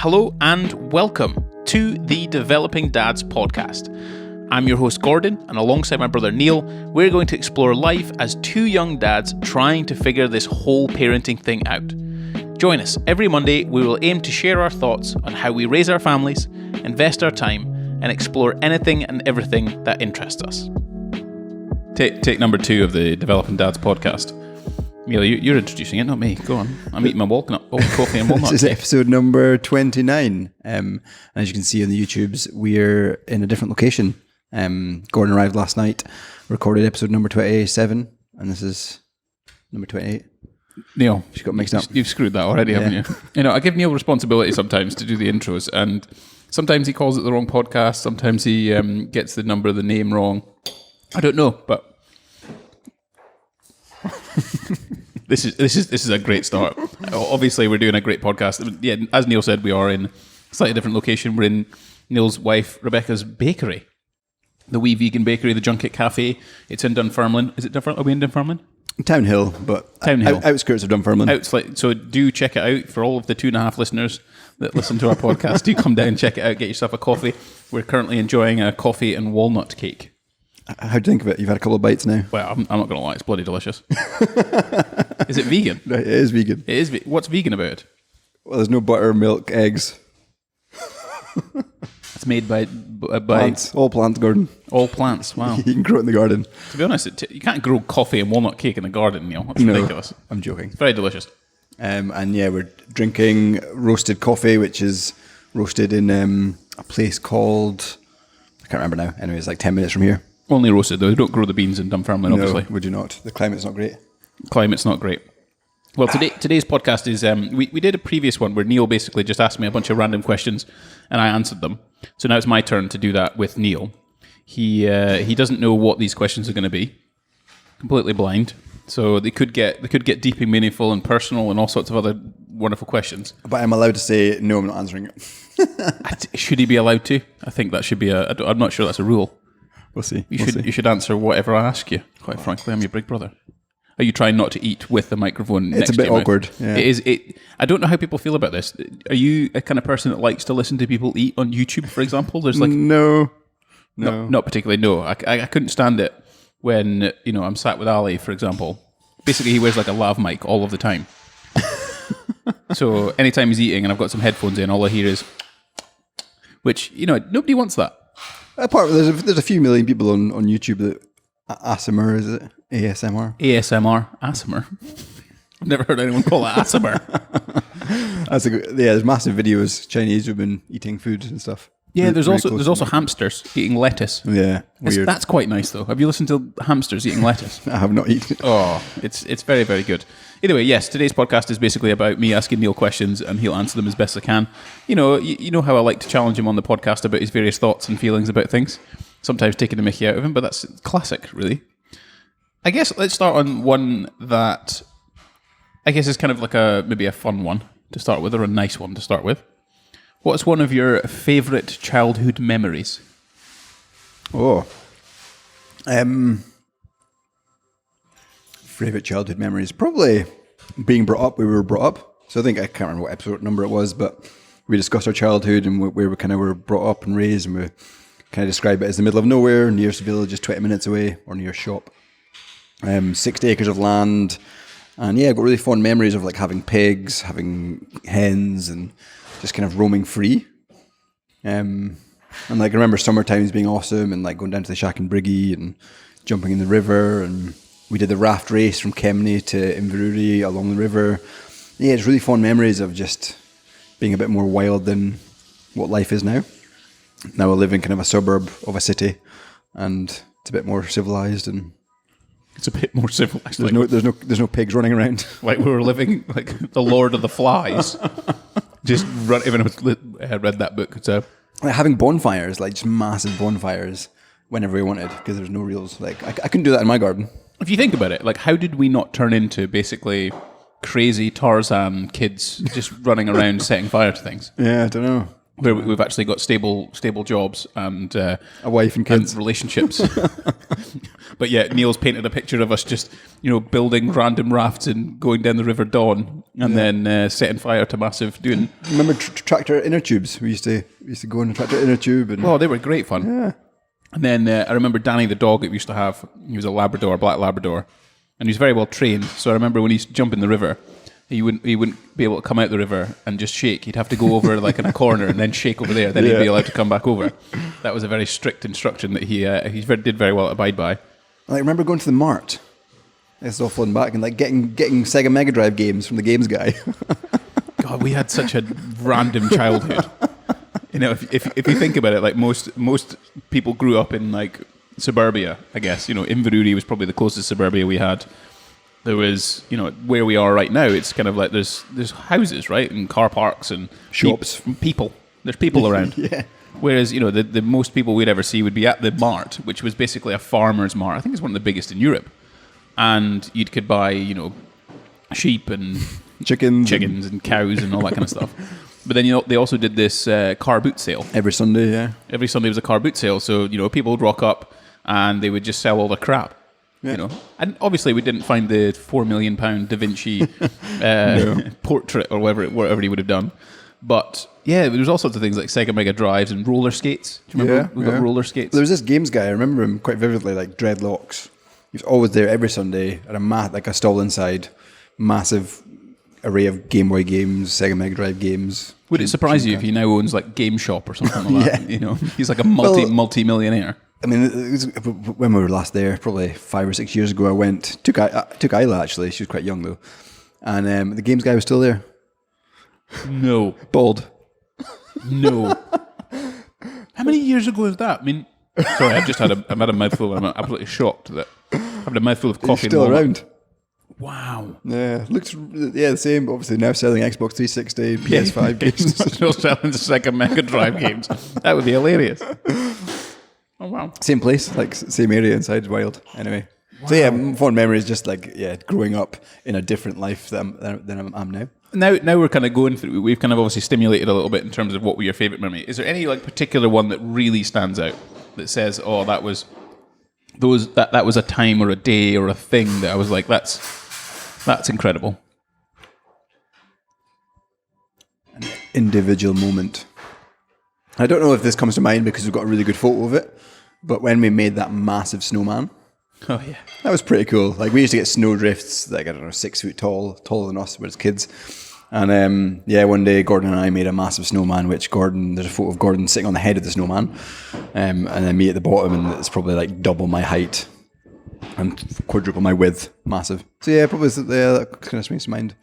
Hello and welcome to the Developing Dads podcast. I'm your host Gordon, and alongside my brother Neil, we're going to explore life as two young dads trying to figure this whole parenting thing out. Join us. Every Monday, we will aim to share our thoughts on how we raise our families, invest our time, and explore anything and everything that interests us. Take number 2 of the Developing Dads podcast. Neil, you're introducing it, not me. Go on. I'm eating my coffee and walnut. This is episode number 29. And as you can see on the YouTubes, we're in a different location. Gordon arrived last night, recorded episode number 27, and this is number 28. Neil, she got mixed up. You've screwed that already, haven't you? You know, I give Neil responsibility sometimes to do the intros, and sometimes he calls it the wrong podcast, sometimes he gets the number of the name wrong. I don't know, but this is a great start. Obviously, we're doing a great podcast. Yeah, as Neil said, we are in a slightly different location. We're in Neil's wife Rebecca's bakery, the wee vegan bakery, the Junket Cafe. It's in Dunfermline. Is it Dunfermline? Are we in Dunfermline? Town Hill, but outskirts of Dunfermline. So do check it out. For all of the 2.5 listeners that listen to our podcast, do come down, check it out, get yourself a coffee. We're currently enjoying a coffee and walnut cake. How do you think of it? You've had a couple of bites now. Well, I'm not going to lie, it's bloody delicious. Is it vegan? No, it is vegan. It is. What's vegan about it? Well, there's no butter, milk, eggs. It's made by plants. All plants, Gordon. All plants. Wow. You can grow it in the garden. To be honest, you can't grow coffee and walnut cake in the garden, Neil. That's ridiculous. I'm joking. It's very delicious. And yeah, we're drinking roasted coffee, which is roasted in a place called, I can't remember now. Anyway, it's like 10 minutes from here. Only roasted though. They don't grow the beans in Dunfermline, obviously. No, would you not? The climate's not great. Climate's not great. Well, today's podcast is, we did a previous one where Neil basically just asked me a bunch of random questions and I answered them. So now it's my turn to do that with Neil. He doesn't know what these questions are going to be. Completely blind. So they could get deep and meaningful and personal and all sorts of other wonderful questions. But I'm allowed to say, no, I'm not answering it. Should he be allowed to? I think that should be I'm not sure that's a rule. We'll see. You should answer whatever I ask you. Quite frankly, I'm your big brother. Are you trying not to eat with the microphone next to you? It's a bit awkward. Yeah. It is. I don't know how people feel about this. Are you a kind of person that likes to listen to people eat on YouTube, for example? There's like no, not particularly. No, I couldn't stand it when I'm sat with Ali, for example. Basically, he wears like a lav mic all of the time. So anytime he's eating and I've got some headphones in, all I hear is, which nobody wants that. Apart from there's a few million people on YouTube that ASMR, is it? ASMR? ASMR. I've never heard anyone call it ASMR. There's massive videos, Chinese women eating food and stuff. Yeah, there's also hamsters eating lettuce. Yeah, weird. That's quite nice though. Have you listened to hamsters eating lettuce? I have not eaten it. Oh, it's very, very good. Anyway, yes, today's podcast is basically about me asking Neil questions and he'll answer them as best I can. You know how I like to challenge him on the podcast about his various thoughts and feelings about things. Sometimes taking the mickey out of him, but that's classic, really. I guess let's start on one that I guess is kind of like maybe a fun one to start with, or a nice one to start with. What's one of your favourite childhood memories? Oh. Favourite childhood memories? Probably being brought up where we were brought up. So I can't remember what episode number it was, but we discussed our childhood and where we kind of were brought up and raised, and we kind of describe it as the middle of nowhere, nearest village is 20 minutes away, or near shop. 60 acres of land. And yeah, I've got really fond memories of like having pigs, having hens, and just kind of roaming free. And like I remember summer times being awesome, and like going down to the Shack and Briggy and jumping in the river, and we did the raft race from Kemney to Inverurie along the river. Yeah, it's really fond memories of just being a bit more wild than what life is now. Now I live in kind of a suburb of a city, and it's a bit more civilized, and it's a bit more civilized. There's no pigs running around. Like we were living like the Lord of the Flies. Just run. Even I had read that book. So like having bonfires, like just massive bonfires, whenever we wanted, because there's no rules. Like I couldn't do that in my garden. If you think about it, like how did we not turn into basically crazy Tarzan kids just running around setting fire to things? Yeah, I don't know. where we've actually got stable jobs and a wife and kids, and relationships. But yeah, Neil's painted a picture of us just, building random rafts and going down the River Don, and then setting fire to massive dune. Remember tractor inner tubes? We used to go in a tractor inner tube, and they were great fun. Yeah. And then I remember Danny, the dog that we used to have. He was a Labrador, black Labrador, and he was very well trained. So I remember when he used to jump in the river, he wouldn't be able to come out the river and just shake. He'd have to go over like in a corner and then shake over there. Then he'd be allowed to come back over. That was a very strict instruction that he did very well to abide by. I remember going to the Mart. It's all fun back and like getting Sega Mega Drive games from the games guy. God, we had such a random childhood. If you think about it, like most people grew up in like suburbia, I guess. Inverurie was probably the closest suburbia we had. There was, where we are right now, it's kind of like there's houses, right? And car parks and shops. People. There's people around. Yeah. Whereas, the most people we'd ever see would be at the Mart, which was basically a farmer's mart. I think it's one of the biggest in Europe. And you could buy, sheep and chickens and cows and all that kind of stuff. But then, they also did this car boot sale. Every Sunday, yeah. Every Sunday was a car boot sale. So, people would rock up and they would just sell all their crap. Yeah. And obviously we didn't find the £4 million Da Vinci portrait or whatever he would have done. But yeah, there was all sorts of things like Sega Mega Drives and roller skates. Do you remember? We got roller skates. There was this games guy, I remember him quite vividly, like dreadlocks. He was always there every Sunday at a stall inside, massive array of Game Boy games, Sega Mega Drive games. Would it surprise you if he now owns like Game Shop or something like that? He's like a multi-millionaire. I mean, it was, when we were last there, probably 5 or 6 years ago, I went, took Isla actually, she was quite young though, and the games guy was still there. No. Bald. No. How many years ago was that? I mean, sorry, I've had a mouthful and I'm absolutely shocked that I've had a mouthful of coffee. He's still around. Wow. Yeah, looks the same. But obviously now selling Xbox 360, PS5 games. Still selling Sega Mega Drive games. That would be hilarious. Oh wow. Same place, like same area inside Wild. Anyway. Wow. So yeah, fond memories just like growing up in a different life than I'm now. Now we're kind of going through. We've kind of obviously stimulated a little bit in terms of what were your favorite memory. Is there any like particular one that really stands out that says, "Oh, that was a time or a day or a thing that I was like, that's incredible." An individual moment. I don't know if this comes to mind because we've got a really good photo of it, but when we made that massive snowman. Oh yeah, that was pretty cool. Like we used to get snow drifts, like I don't know, 6 foot tall, taller than us, as kids. And one day Gordon and I made a massive snowman. There's a photo of Gordon sitting on the head of the snowman, and then me at the bottom, and it's probably like double my height and quadruple my width, massive. So yeah, probably that kind of springs to mind.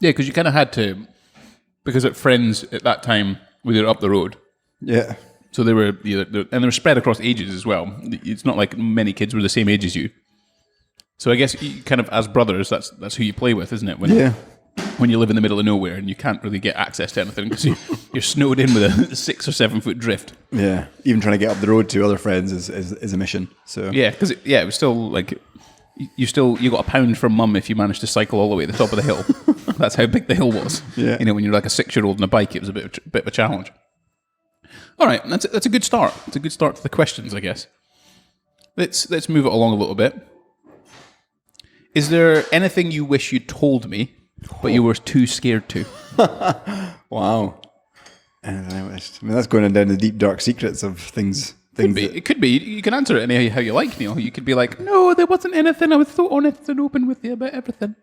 Yeah, because you kind of had to, because at Friends at that time we were up the road. Yeah. So they were, and they were spread across ages as well. It's not like many kids were the same age as you. So I guess you kind of, as brothers, that's who you play with, isn't it? When you live in the middle of nowhere and you can't really get access to anything because you're snowed in with a 6 or 7 foot drift. Yeah, even trying to get up the road to other friends is a mission. So yeah, because it was still like you got £1 from mum if you managed to cycle all the way to the top of the hill. That's how big the hill was. Yeah, when you're like a 6-year-old on a bike, it was a bit of a challenge. All right, that's a good start. It's a good start to the questions, I guess. Let's move it along a little bit. Is there anything you wish you'd told me, but you were too scared to? Wow. I mean, that's going down the deep, dark secrets of things. It could be. You can answer it any how you like, Neil. You could be like, no, there wasn't anything. I was so honest and open with you about everything.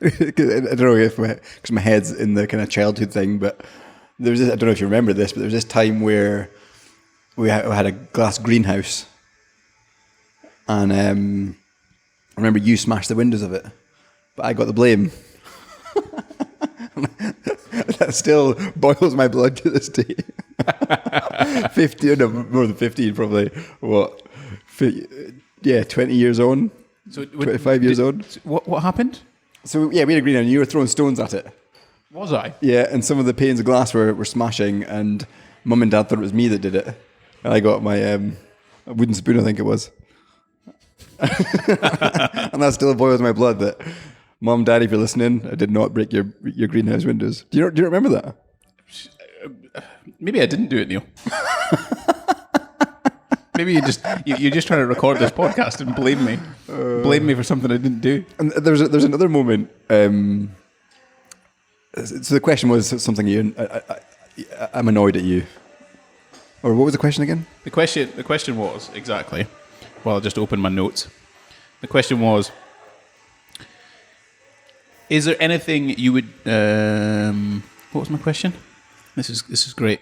I don't know if because my head's in the kind of childhood thing, but there was this, I don't know if you remember this, but there was this time where we had a glass greenhouse, and I remember you smashed the windows of it, but I got the blame. That still boils my blood to this day. 15, no, more than 15, probably. What? 20 years on. So 25 years on. What happened? So yeah, we had a greenhouse, and you were throwing stones at it. Was I? Yeah, and some of the panes of glass were smashing, and Mum and Dad thought it was me that did it. And I got my a wooden spoon, I think it was. And that still boils my blood that Mum, Dad, if you're listening, I did not break your greenhouse windows. Do you remember that? Maybe I didn't do it, Neil. Maybe you're just trying to record this podcast and blame me for something I didn't do. And there's another moment. So the question was something I'm annoyed at you, or what was the question again? The question was exactly. Well, I'll just open my notes. The question was: is there anything you would? What was my question? This is great.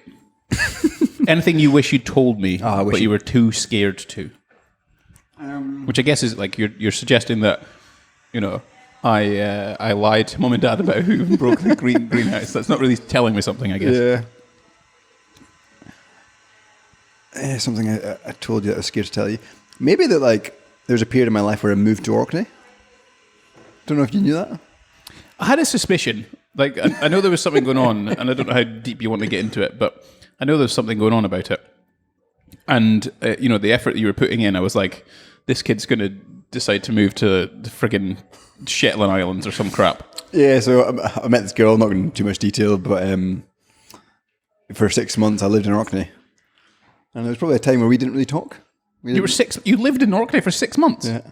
Anything you wish you'd told me, but you were too scared to? Which I guess is like you're suggesting that, I lied to mum and dad about who broke the greenhouse. That's not really telling me something, I guess. Yeah. Something I told you that I was scared to tell you. Maybe that there's a period in my life where I moved to Orkney. Don't know if you knew that. I had a suspicion. I know there was something going on, and I don't know how deep you want to get into it, but I know there's something going on about it. And, the effort that you were putting in, I was like, this kid's going to decide to move to the friggin' Shetland Islands or some crap. Yeah, so I met this girl, not going into too much detail, but for 6 months I lived in Orkney. And there was probably a time where we didn't really talk. You lived in Orkney for 6 months? Yeah.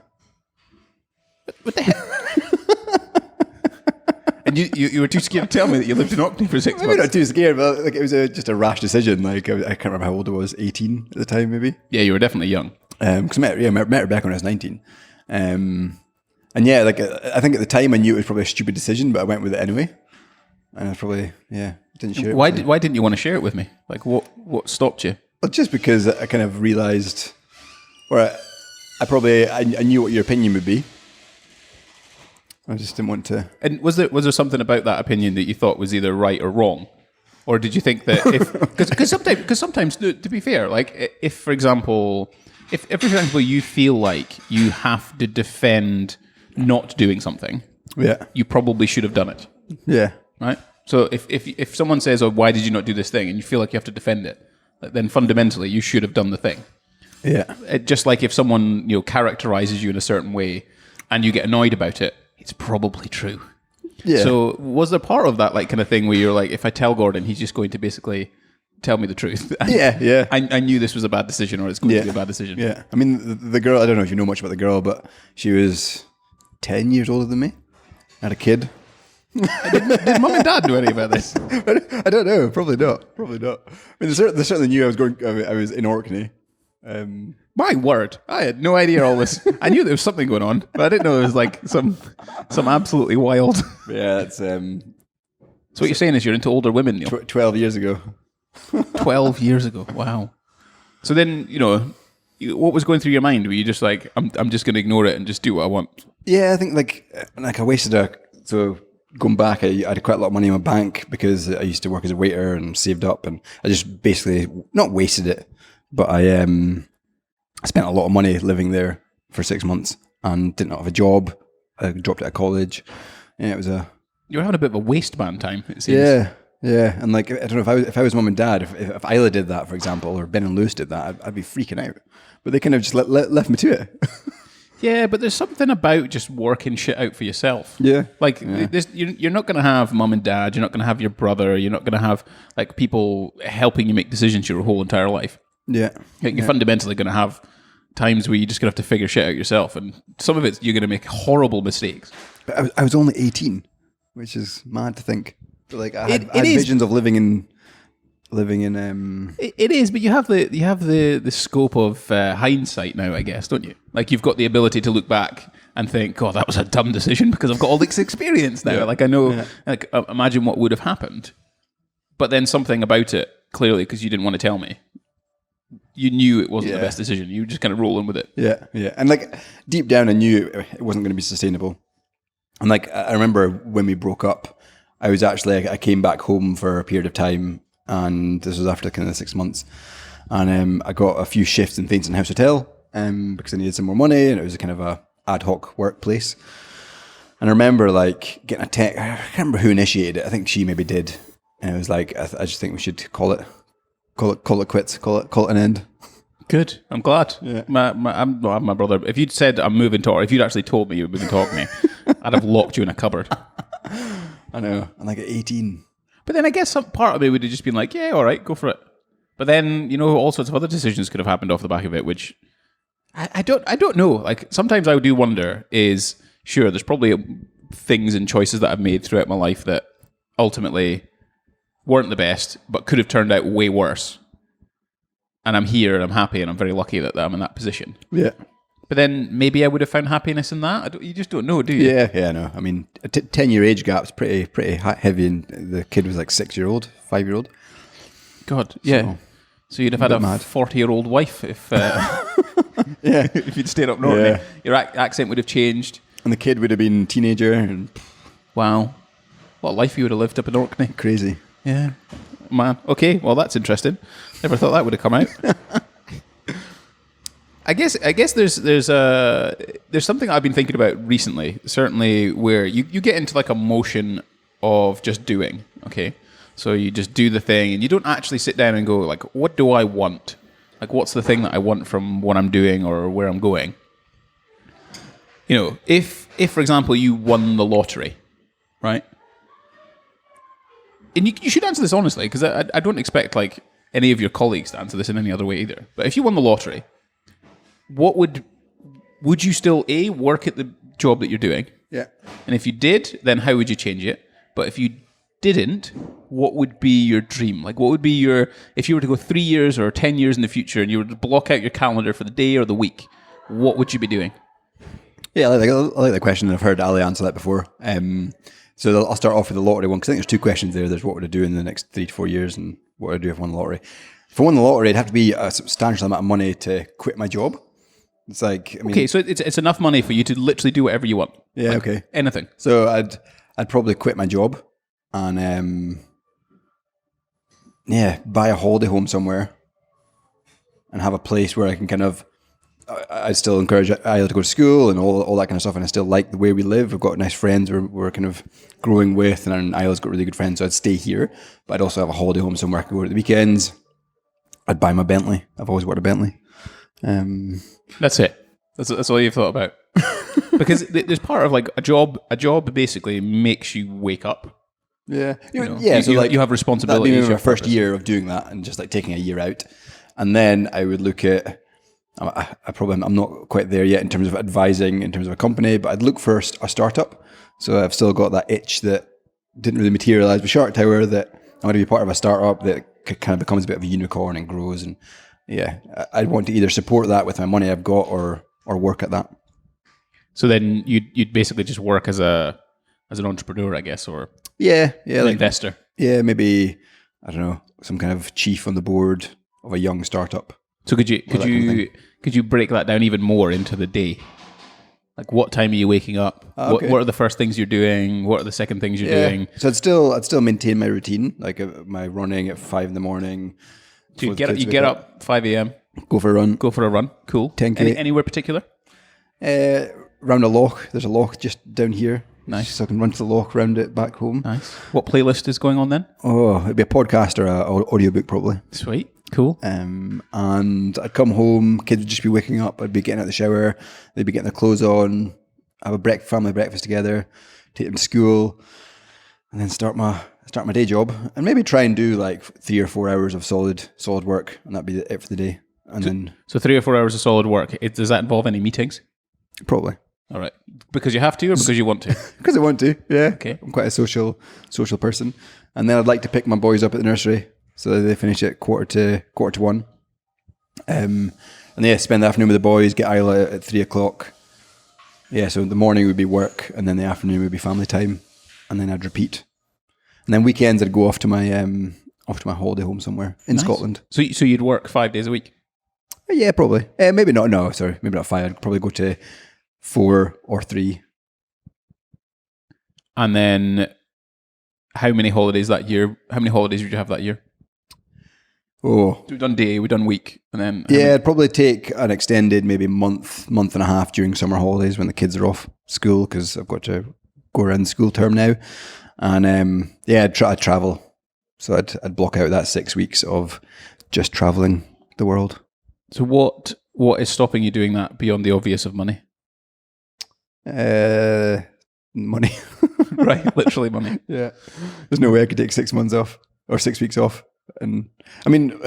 What the hell? And you were too scared to tell me that you lived in Orkney for 6 months? Maybe not too scared, but it was just a rash decision. I can't remember how old I was, 18 at the time maybe. Yeah, you were definitely young. Because I met Rebecca when I was 19. And yeah, I think at the time I knew it was probably a stupid decision, but I went with it anyway. And I probably, didn't share it. Why didn't you want to share it with me? What stopped you? Well, just because I kind of realised, or I knew what your opinion would be. I just didn't want to. And was there something about that opinion that you thought was either right or wrong, or did you think that because sometimes to be fair, if for example you feel like you have to defend not doing something, you probably should have done it. Yeah. Right. So if someone says, "Oh, why did you not do this thing?" and you feel like you have to defend it, then fundamentally you should have done the thing. Yeah. Just like if someone characterizes you in a certain way and you get annoyed about it, it's probably true. Yeah. So was there part of that kind of thing where you're like, if I tell Gordon, he's just going to basically tell me the truth? Yeah. I knew this was a bad decision, or it's going to be a bad decision. Yeah. I mean, the girl, I don't know if you know much about the girl, but she was 10 years older than me. I had a kid. Did mum and dad know anything about this? I don't know. Probably not. I mean, they certainly knew I was in Orkney. My word, I had no idea all this. I knew there was something going on, but I didn't know it was some absolutely wild. Yeah, that's. So what you're saying is you're into older women, Neil? 12 years ago. 12 years ago. Wow. So then, what was going through your mind? Were you just like, I'm just going to ignore it and just do what I want? Yeah, I think I wasted so going back, I had quite a lot of money in my bank because I used to work as a waiter and saved up, and I just basically not wasted it, but I spent a lot of money living there for 6 months and didn't have a job. I dropped out of college. Yeah, it was you were having a bit of a wasteman time, it seems. Yeah, and I don't know if I was mum and dad, if Isla did that, for example, or Ben and Lewis did that, I'd be freaking out. But they kind of just left me to it. Yeah, but there's something about just working shit out for yourself. Yeah. You're not going to have mum and dad, you're not going to have your brother, you're not going to have people helping you make decisions your whole entire life. Yeah. You're fundamentally going to have times where you're just going to have to figure shit out yourself, and some of it you're going to make horrible mistakes. But I was only 18, which is mad to think. But I had visions of living in. It is, but you have the scope of hindsight now, I guess, don't you? You've got the ability to look back and think, God, that was a dumb decision because I've got all this experience now. I know, imagine what would have happened. But then something about it, clearly, because you didn't want to tell me, you knew it wasn't the best decision. You were just kind of rolling with it. Yeah. And deep down, I knew it wasn't going to be sustainable. And I remember when we broke up, I came back home for a period of time, and this was after kind of 6 months. And I got a few shifts in Thainson House Hotel because I needed some more money, and it was a kind of a ad hoc workplace. And I remember getting a text. I can't remember who initiated it. I think she maybe did. And it was I just think we should call it quits, call it an end. Good. I'm glad. Yeah. My brother. If you'd said I'm moving to, or if you'd actually told me you were moving to Orkney, I'd have locked you in a cupboard. I know. I'm at 18. But then I guess some part of me would have just been like, yeah, all right, go for it. But then, all sorts of other decisions could have happened off the back of it, which I don't know. Like, sometimes I do wonder is, sure, there's probably things and choices that I've made throughout my life that ultimately weren't the best, but could have turned out way worse. And I'm here and I'm happy and I'm very lucky that I'm in that position. Yeah. But then maybe I would have found happiness in that. You just don't know, do you? Yeah, no. I mean, a 10-year age gap's pretty heavy, and the kid was like 6-year-old, 5-year-old. God, yeah. So you'd have had a 40-year-old wife if if you'd stayed up north. Yeah. Your accent would have changed. And the kid would have been a teenager. And wow. What a life you would have lived up in Orkney. Crazy. Yeah. Man. Okay, well, that's interesting. Never thought that would have come out. I guess there's something I've been thinking about recently, certainly, where you get into like a motion of just doing, okay? So you just do the thing and you don't actually sit down and go like, what do I want? Like, what's the thing that I want from what I'm doing or where I'm going? If for example, you won the lottery, right? And you should answer this honestly, because I don't expect like any of your colleagues to answer this in any other way either. But if you won the lottery, what would you still work at the job that you're doing? Yeah. And if you did, then how would you change it? But if you didn't, what would be your dream? Like, what would be if you were to go 3 years or 10 years in the future and you were to block out your calendar for the day or the week, what would you be doing? Yeah, I like the question, and I've heard Ali answer that before. So I'll start off with the lottery one, because I think there's two questions there. There's what would I do in the next 3 to 4 years, and what would I do if I won the lottery. If I won the lottery, it'd have to be a substantial amount of money to quit my job. It's like, I mean, okay, so it's enough money for you to literally do whatever you want. Yeah, like, okay. Anything. So I'd probably quit my job and buy a holiday home somewhere and have a place where I can kind of, I still encourage Isla to go to school and all that kind of stuff, and I still like the way we live. We've got nice friends we're kind of growing with, and Isla's got really good friends, so I'd stay here, but I'd also have a holiday home somewhere I could go to the weekends. I'd buy my Bentley. I've always wanted a Bentley. That's it. That's all you've thought about. Because there's part of like a job basically makes you wake up. Yeah. So you have responsibilities. That'd be my first year of doing that, and just like taking a year out. And then I would look at, I'm not quite there yet in terms of advising, in terms of a company, but I'd look for a startup. So I've still got that itch that didn't really materialize with Shark Tower, that I want to be part of a startup that kind of becomes a bit of a unicorn and grows. And yeah, I'd want to either support that with my money I've got or work at that. So then you'd basically just work as an entrepreneur, I guess, or an investor. Yeah, maybe, I don't know, some kind of chief on the board of a young startup. So could you break that down even more into the day? Like, what time are you waking up? Okay. What are the first things you're doing? What are the second things you're doing? So I'd still maintain my routine, like my running at 5 a.m. So you get up 5 a.m. Go for a run. Cool. 10K. Anywhere particular? Round a loch. There's a loch just down here. Nice. So I can run to the loch, round it, back home. Nice. What playlist is going on then? Oh, it'd be a podcast or an audiobook probably. Sweet. Cool. And I'd come home, kids would just be waking up, I'd be getting out of the shower, they'd be getting their clothes on, have a family breakfast together, take them to school, and then start my day job, and maybe try and do like 3 or 4 hours of solid work, and that'd be it for the day. And so 3 or 4 hours of solid work. Does that involve any meetings? Probably. All right. Because you have to, or because you want to? Because I want to, yeah. Okay. I'm quite a social person. And then I'd like to pick my boys up at the nursery, so they finish at quarter to 1. And spend the afternoon with the boys, get Isla at 3 o'clock. Yeah, so the morning would be work, and then the afternoon would be family time, and then I'd repeat. And then weekends I'd go off to my holiday home somewhere in Scotland. So you'd work 5 days a week? Yeah, probably. Maybe not. No, sorry, maybe not 5. I'd probably go to 4 or 3. And then, how many holidays that year? How many holidays would you have that year? Oh, So we've done day, we've done week, and then I'd probably take an extended maybe month and a half during summer holidays when the kids are off school, because I've got to go around the school term now. And I'd travel. So I'd block out that 6 weeks of just traveling the world. So what is stopping you doing that beyond the obvious of money? Money. Right, literally money. Yeah. There's no way I could take 6 months off or 6 weeks off. And I mean,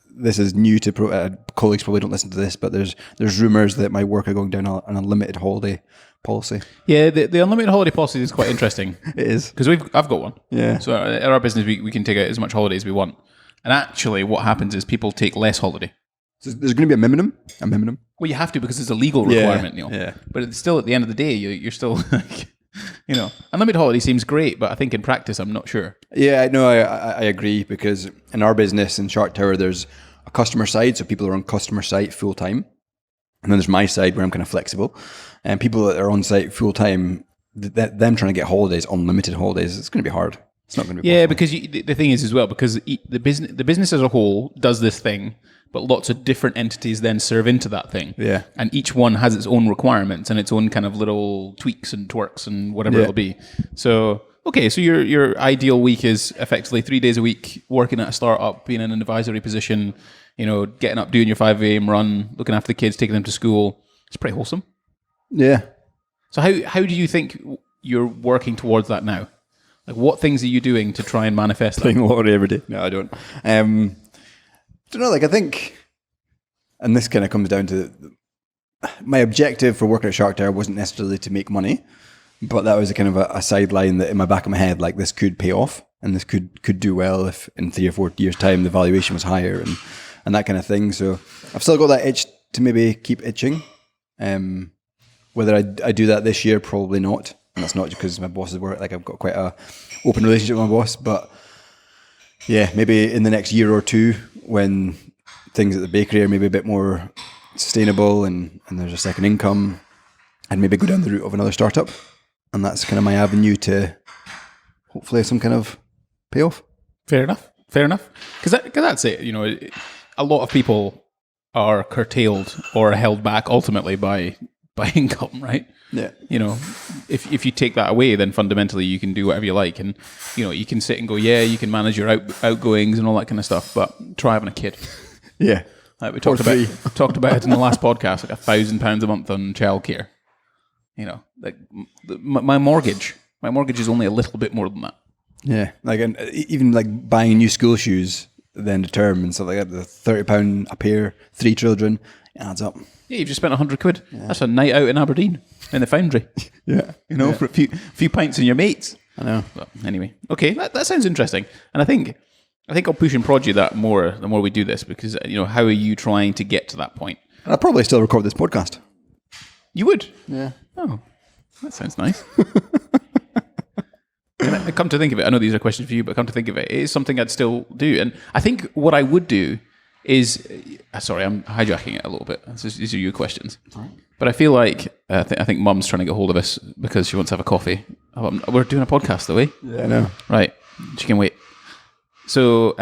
this is new to colleagues probably don't listen to this, but there's rumors that my work are going down an unlimited holiday policy. Yeah, the unlimited holiday policy is quite interesting. It is. Because I've got one. Yeah. So at our business, we can take out as much holiday as we want. And actually what happens is people take less holiday. So there's going to be a minimum? Well, you have to because it's a legal requirement, Neil. Yeah. But it's still, at the end of the day, you're still like, unlimited holiday seems great, but I think in practice, I'm not sure. Yeah, no, I agree, because in our business in Shark Tower, there's a customer side, so people are on customer site full time. And then there's my side where I'm kind of flexible. And people that are on site full time, them trying to get holidays, unlimited holidays, it's going to be hard. It's not going to be possible. Because the thing is as well, because the business as a whole does this thing, but lots of different entities then serve into that thing. Yeah. And each one has its own requirements and its own kind of little tweaks and twerks and whatever it'll be. So, okay, so your ideal week is effectively 3 days a week, working at a startup, being in an advisory position, getting up, doing your 5 a.m. run, looking after the kids, taking them to school. It's pretty wholesome. Yeah. So how do you think you're working towards that now? Like, what things are you doing to try and manifest that? Playing lottery every day. No, I don't. Don't know, I think, and this kind of comes down to my objective for working at Shark Tower wasn't necessarily to make money, but that was a kind of a sideline that in my back of my head, like, this could pay off and this could do well if in 3 or 4 years' time the valuation was higher and that kind of thing. So I've still got that itch to maybe keep itching. Whether I do that this year, probably not. And that's not because my bosses work. Like, I've got quite a open relationship with my boss, but yeah, maybe in the next year or two, when things at the bakery are maybe a bit more sustainable and there's a second income, I'd maybe go down the route of another startup. And that's kind of my avenue to hopefully some kind of payoff. Fair enough. Because that's it. A lot of people are curtailed or held back ultimately by income, right? Yeah. If you take that away, then fundamentally you can do whatever you like, and you can sit and go, yeah, you can manage your outgoings and all that kind of stuff, but try having a kid. Yeah. Like we talked about it in the last podcast, like £1,000 a month on childcare. Like my mortgage is only a little bit more than that. Yeah, like, and even like buying new school shoes at the end of term and stuff like that, the £30 a pair, 3 children, it adds up. Yeah, you've just spent £100. Yeah. That's a night out in Aberdeen in the Foundry. Yeah, for a few pints and your mates. I know. But anyway, okay, that sounds interesting, and I think I'll push and prod you that more the more we do this, because how are you trying to get to that point? And I'll probably still record this podcast. You would? Yeah. Oh, that sounds nice. And come to think of it, I know these are questions for you, but come to think of it, it is something I'd still do. And I think what I would do is, sorry, I'm hijacking it a little bit. These are your questions. Right. But I feel like, I think Mum's trying to get hold of us because she wants to have a coffee. We're doing a podcast, though, we? Yeah, I know. Right. She can wait. So,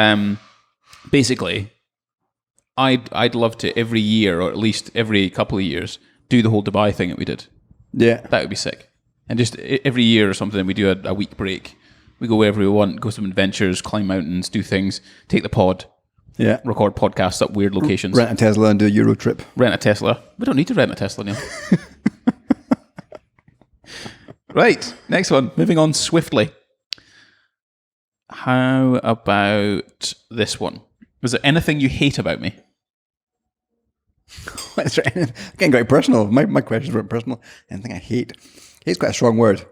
basically, I'd love to every year, or at least every couple of years, do the whole Dubai thing that we did. Yeah. That would be sick. And just every year or something, we do a week break. We go wherever we want, go some adventures, climb mountains, do things, take the pod, record podcasts at weird locations. Rent a Tesla and do a Euro trip. Rent a Tesla. We don't need to rent a Tesla, Neil. Right, next one. Moving on swiftly. How about this one? Was there anything you hate about me? Getting quite personal. My questions weren't personal. Anything I hate. Hate's quite a strong word.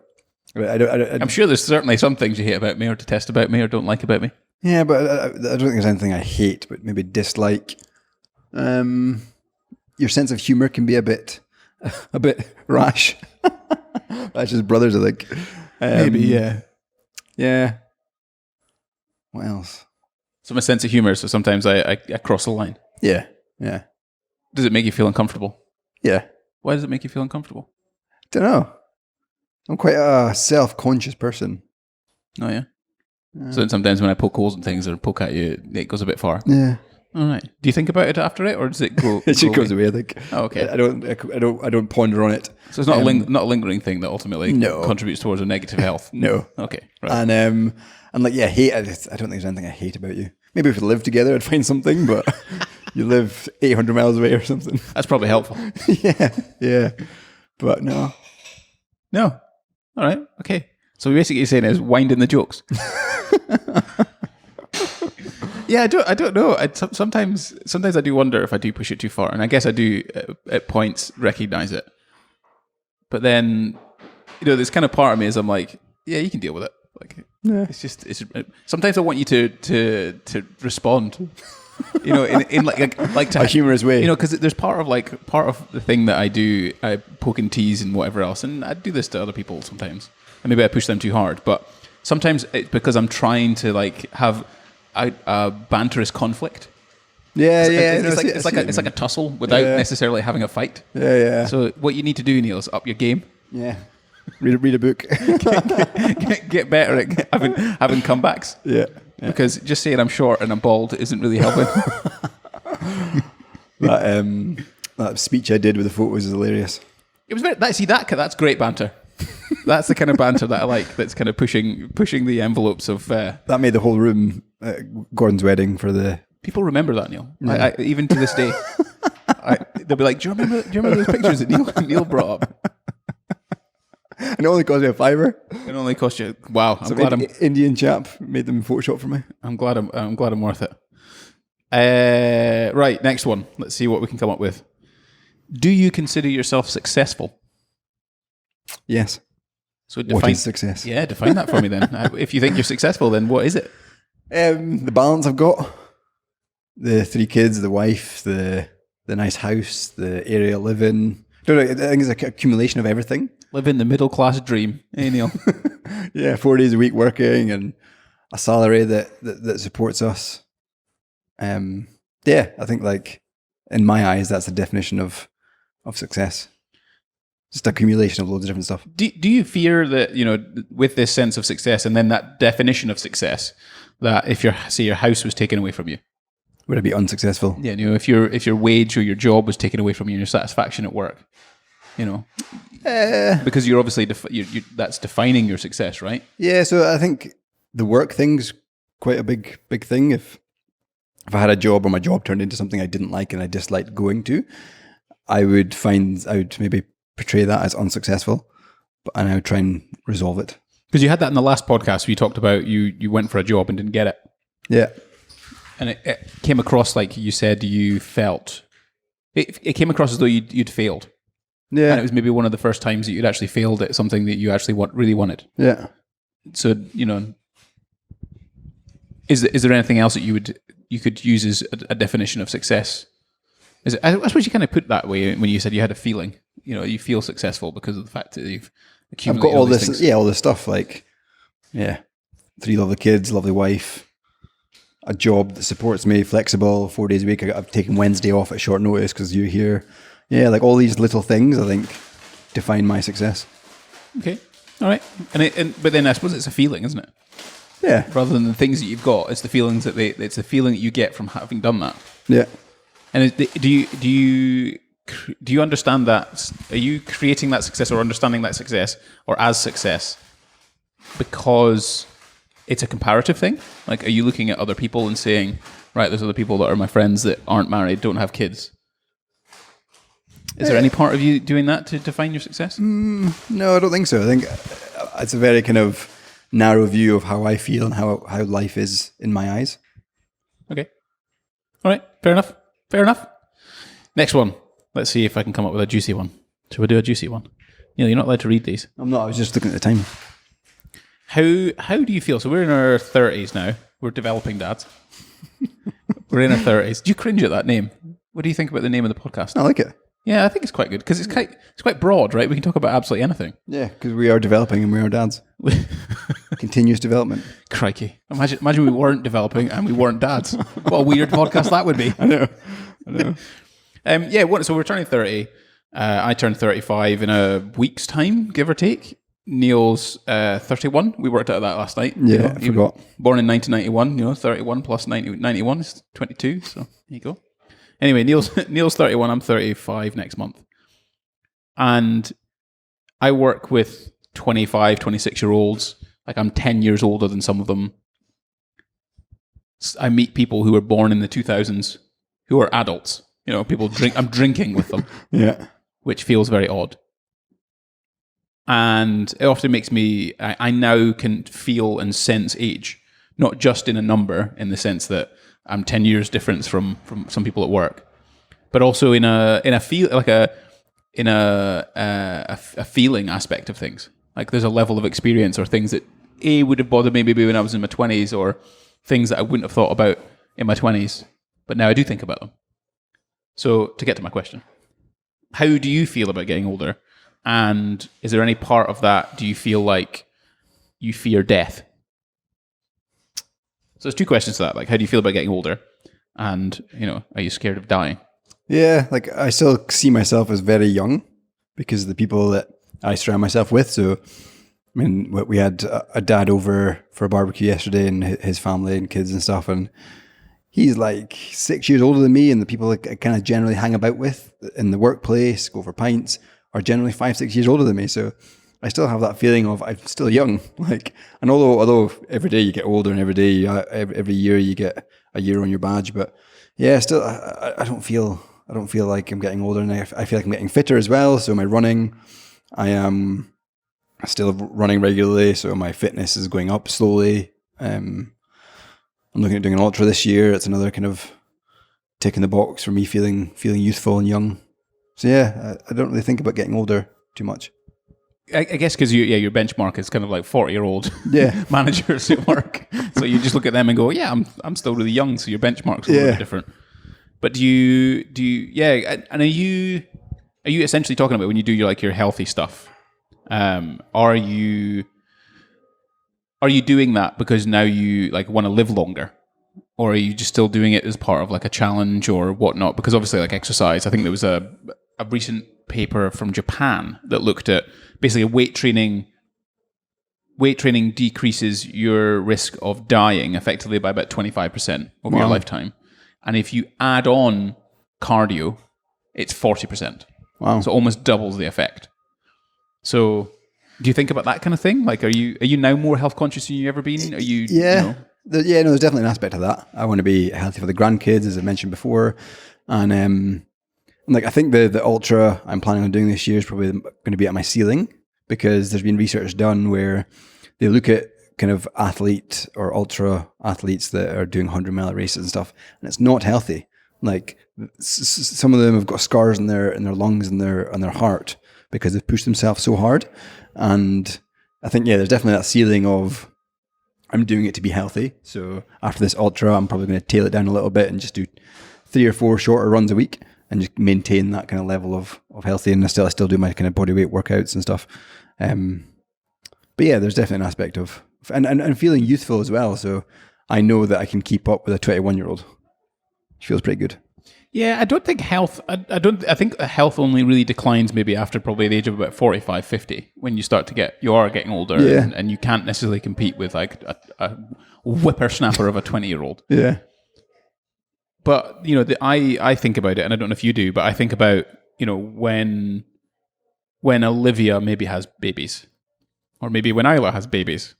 I'm sure there's certainly some things you hate about me, or detest about me, or don't like about me. Yeah, but I don't think there's anything I hate, but maybe dislike. Your sense of humor can be a bit rash. That's just brothers, I think. Maybe, yeah. Yeah. What else? So my sense of humor, so sometimes I cross the line. Yeah. Does it make you feel uncomfortable? Yeah. Why does it make you feel uncomfortable? Don't know. I'm quite a self-conscious person. Oh, yeah? So sometimes when I poke holes in things or poke at you, it goes a bit far. Yeah. All right. Do you think about it after it, or does it go? It goes away, I think. Oh, okay. I don't ponder on it. So it's not a lingering thing that ultimately contributes towards a negative health. No. Okay. Right. And like, yeah, hate. I don't think there's anything I hate about you. Maybe if we lived together, I'd find something, but you live 800 miles away or something. That's probably helpful. Yeah. But no. All right. Okay. So basically you're saying is winding the jokes. Yeah, I don't know. Sometimes I do wonder if I do push it too far, and I guess I do at points recognize it. But then, there's kind of part of me is I'm like, yeah, you can deal with it. Like, it's sometimes I want you to respond. In like to a humorous way. Because there's part of the thing that I do, I poke and tease and whatever else, and I do this to other people sometimes. And maybe I push them too hard, but sometimes it's because I'm trying to have a banterous conflict. It's like a tussle without necessarily having a fight. Yeah. So what you need to do, Neil, is up your game. Yeah. Read a book. get better at having comebacks. Yeah. Because just saying I'm short and I'm bald isn't really helping. That speech I did with the photos is hilarious. It was that's great banter. That's the kind of banter that I like. That's kind of pushing the envelopes of. That made the whole room at Gordon's wedding for the. People remember that, Neil. Yeah. I, even to this day, they'll be like, "Do you remember those pictures that Neil brought up?" And it only cost me $5. It only cost you. Wow! I'm glad Indian chap made them Photoshop for me. I'm glad I'm worth it. Right, next one. Let's see what we can come up with. Do you consider yourself successful? Yes. So what is success? Yeah, define that for me then. If you think you're successful, then what is it? The balance I've got, the 3 kids, the wife, the nice house, the area I live in. I think it's an accumulation of everything. Living the middle class dream, Neil? Yeah, 4 days a week working and a salary that supports us. I think in my eyes, that's the definition of success. Just accumulation of loads of different stuff. Do you fear that, with this sense of success and then that definition of success, that if your house was taken away from you, would I be unsuccessful? Yeah, if your wage or your job was taken away from you and your satisfaction at work, because you're obviously that's defining your success, right? Yeah, so I think the work thing's quite a big thing. If I had a job or my job turned into something I didn't like and I disliked going to, I would maybe portray that as unsuccessful, and I would try and resolve it. Because you had that in the last podcast where you talked about you went for a job and didn't get it. Yeah. And it came across like you said you felt... It came across as though you'd failed. Yeah. And it was maybe one of the first times that you'd actually failed at something that you actually really wanted. Yeah. So, is there anything else that you could use as a definition of success? I suppose you kind of put it that way when you said you had a feeling. You feel successful because of the fact that you've accumulated. I've got all this things. all this stuff 3 lovely kids, lovely wife, a job that supports me, flexible, 4 days a week. I've taken Wednesday off at short notice because you're here. Yeah, all these little things I think define my success. Okay, all right, but then I suppose it's a feeling, isn't it? Yeah. Rather than the things that you've got, it's the feelings it's the feeling that you get from having done that. Yeah. And do you understand that? Are you creating that success or understanding that success or as success because it's a comparative thing? Are you looking at other people and saying, right, there's other people that are my friends that aren't married, don't have kids? Is there any part of you doing that to define your success? No, I don't think so. I think it's a very kind of narrow view of how I feel and how life is in my eyes. Okay. All right. Fair enough. Next one. Let's see if I can come up with a juicy one. Shall we do a juicy one? Neil, you're not allowed to read these. I'm not. I was just looking at the time. How do you feel? So we're in our 30s now. We're developing dads. We're in our 30s. Do you cringe at that name? What do you think about the name of the podcast? I like it. Yeah, I think it's quite good because it's quite broad, right? We can talk about absolutely anything. Yeah, because we are developing and we are dads. Continuous development. Crikey. Imagine we weren't developing and we weren't dads. What a weird podcast that would be. I know. So we're turning 30. I turned 35 in a week's time, give or take. Neil's 31. We worked out that last night. Yeah, I forgot. Born in 1991, 31 plus 91 is 22. So there you go. Anyway, Neil's 31. I'm 35 next month. And I work with 25, 26-year-olds. I'm 10 years older than some of them. I meet people who were born in the 2000s who are adults. People drink. I'm drinking with them. Yeah. Which feels very odd. And it often makes me, I now can feel and sense age, not just in a number, in the sense that I'm 10 years difference from some people at work, but also in a feel, like a feeling aspect of things. Like there's a level of experience or things that would have bothered me maybe when I was in my 20s, or things that I wouldn't have thought about in my 20s, but now I do think about them. So to get to my question, how do you feel about getting older? And is there any part of that, do you feel like you fear death? So there's two questions to that. Like, how do you feel about getting older? And, are you scared of dying? Yeah, like I still see myself as very young because of the people that I surround myself with. So, I mean, we had a dad over for a barbecue yesterday and his family and kids and stuff. And he's like 6 years older than me. And the people I kind of generally hang about with in the workplace, go for pints, are generally 5-6 years older than me. So I still have that feeling of I'm still young. Like, and although every day you get older and every year you get a year on your badge, but yeah, still I don't feel like I'm getting older, and I feel like I'm getting fitter as well. So my running, I am still running regularly, so my fitness is going up slowly. I'm looking at doing an ultra this year. It's another kind of tick in the box for me, feeling youthful and young. So yeah, I don't really think about getting older too much. I guess because your benchmark is kind of like 40-year-old managers at work. So you just look at them and go, yeah, I'm still really young. So your benchmark's a little bit different. But do you and are you essentially talking about when you do your healthy stuff? Are you doing that because now you want to live longer? Or are you just still doing it as part of a challenge or whatnot? Because obviously exercise, I think there was a recent paper from Japan that looked at basically weight training decreases your risk of dying effectively by about 25% over your lifetime. And if you add on cardio, it's 40%. Wow. So almost doubles the effect. So do you think about that kind of thing? Like, are you now more health conscious than you've ever been? Are you? Yeah. There's definitely an aspect of that. I want to be healthy for the grandkids, as I mentioned before. And I think the ultra I'm planning on doing this year is probably going to be at my ceiling, because there's been research done where they look at kind of athlete or ultra athletes that are doing 100-mile races and stuff, and it's not healthy. Like some of them have got scars in their lungs and their heart because they've pushed themselves so hard. And I think there's definitely that ceiling of I'm doing it to be healthy. So after this ultra, I'm probably going to tail it down a little bit and just do 3 or 4 shorter runs a week and just maintain that kind of level of healthy. And I still do my kind of body weight workouts and stuff. But yeah, there's definitely an aspect of and feeling youthful as well. So I know that I can keep up with a 21-year-old. It feels pretty good. Yeah, I don't think health. I think health only really declines maybe after probably the age of about 45, 50, when you are getting older, and you can't necessarily compete with a whippersnapper of a 20-year-old. Yeah. But I think about it, and I don't know if you do, but I think about when Olivia maybe has babies, or maybe when Isla has babies.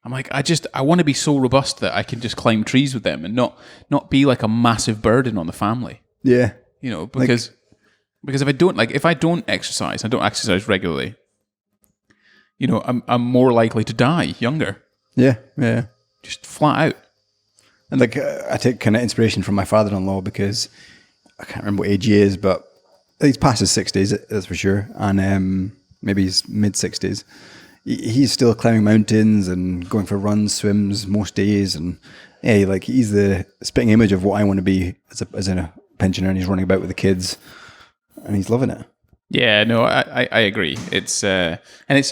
I'm like, I want to be so robust that I can just climb trees with them and not be like a massive burden on the family. Yeah. Because if I don't exercise, I don't exercise regularly, I'm more likely to die younger. Yeah. Yeah. Just flat out. And I take kind of inspiration from my father-in-law, because I can't remember what age he is, but he's past his 60s, that's for sure. And maybe he's mid-60s. He's still climbing mountains and going for runs, swims most days. And he's the spitting image of what I want to be as a pensioner, and he's running about with the kids and he's loving it. Yeah, no, I agree. It's and it's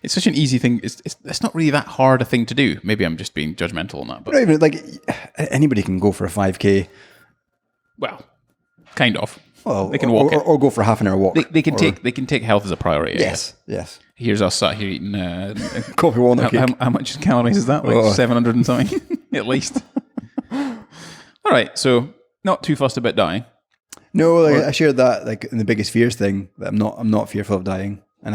such an easy thing. It's not really that hard a thing to do. Maybe I'm just being judgmental on that. But even anybody can go for a 5K. Well, kind of. Well, they can walk or go for a half an hour walk. They can take health as a priority. Yes. Here's us sat here eating coffee walnut cake. How much calories is that? 700 and something at least. All right, so not too fussed about dying. No, I shared that in the biggest fears thing, that I'm not fearful of dying, and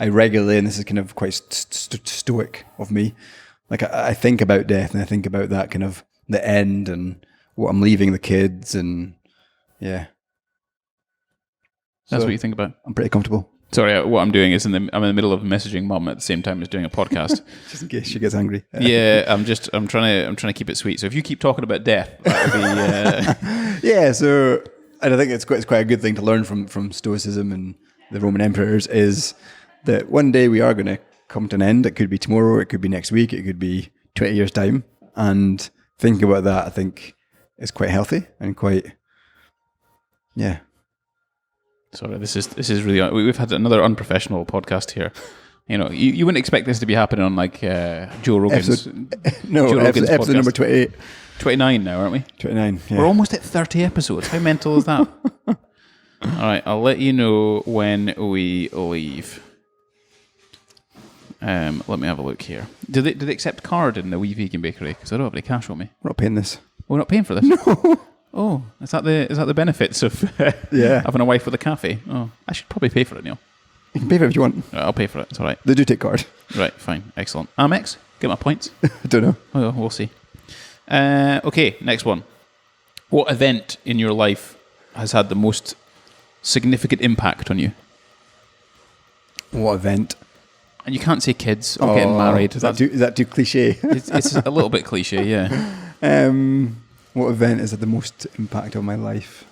I regularly, and this is kind of quite stoic of me. I think about death, and I think about that kind of the end and what I'm leaving the kids, and yeah. That's what you think about. I'm pretty comfortable Sorry, what I'm doing is I'm in the middle of messaging Mum at the same time as doing a podcast. Just in case she gets angry. Yeah, I'm trying to keep it sweet. So if you keep talking about death, that would be. Yeah. So, and I think it's quite a good thing to learn from Stoicism and the Roman emperors is that one day we are going to come to an end. It could be tomorrow. It could be next week. It could be 20 years time. And thinking about that, I think, is quite healthy and quite, yeah. Sorry, this is really. We've had another unprofessional podcast here. You know, you wouldn't expect this to be happening on like Joe Rogan's. Episode number 28. 29 now, aren't we? 29. Yeah. We're almost at 30 episodes. How mental is that? All right, I'll let you know when we leave. Let me have a look here. Do they accept card in the Wee Vegan Bakery? Because I don't have any cash on me. We're not paying this. We're not paying for this. No. Oh, is that the benefits of having a wife with a cafe? Oh, I should probably pay for it, Neil. You can pay for it if you want. I'll pay for it. It's all right. They do take card. Right, fine, excellent. Amex, get my points. I don't know. Oh, we'll see. Okay, next one. What event in your life has had the most significant impact on What event? And you can't say kids or getting married. Is that too cliche? It's a little bit cliche, yeah. What event has had the most impact on my life?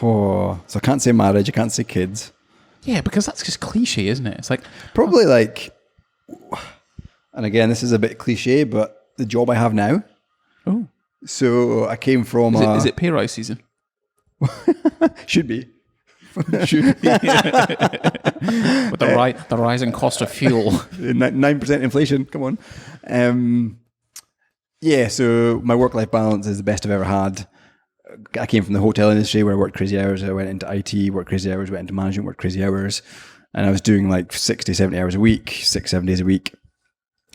Oh, so I can't say marriage. I can't say kids. Yeah, because that's just cliche, isn't it? It's like probably like, and again, this is a bit cliche, but the job I have now. Oh, so I came from. Is it pay rise season? Should be. Should be. With the rising cost of fuel, 9% inflation. Come on. Yeah, so my work-life balance is the best I've ever had. I came from the hotel industry where I worked crazy hours. I went into IT, worked crazy hours, went into management, worked crazy hours. And I was doing like 60, 70 hours a week, 6-7 days a week.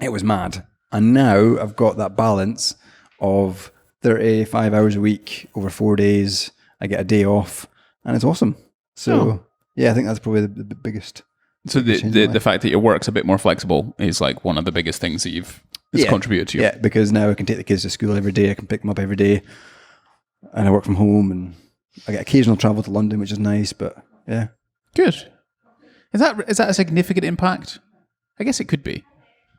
It was mad. And now I've got that balance of 35 hours a week over 4 days. I get a day off and it's awesome. So yeah, I think that's probably the biggest. So the fact that your work's a bit more flexible is like one of the biggest things that it's contributed to you. Yeah, because now I can take the kids to school every day. I can pick them up every day. And I work from home and I get occasional travel to London, which is nice, but yeah. Good. Is that a significant impact? I guess it could be.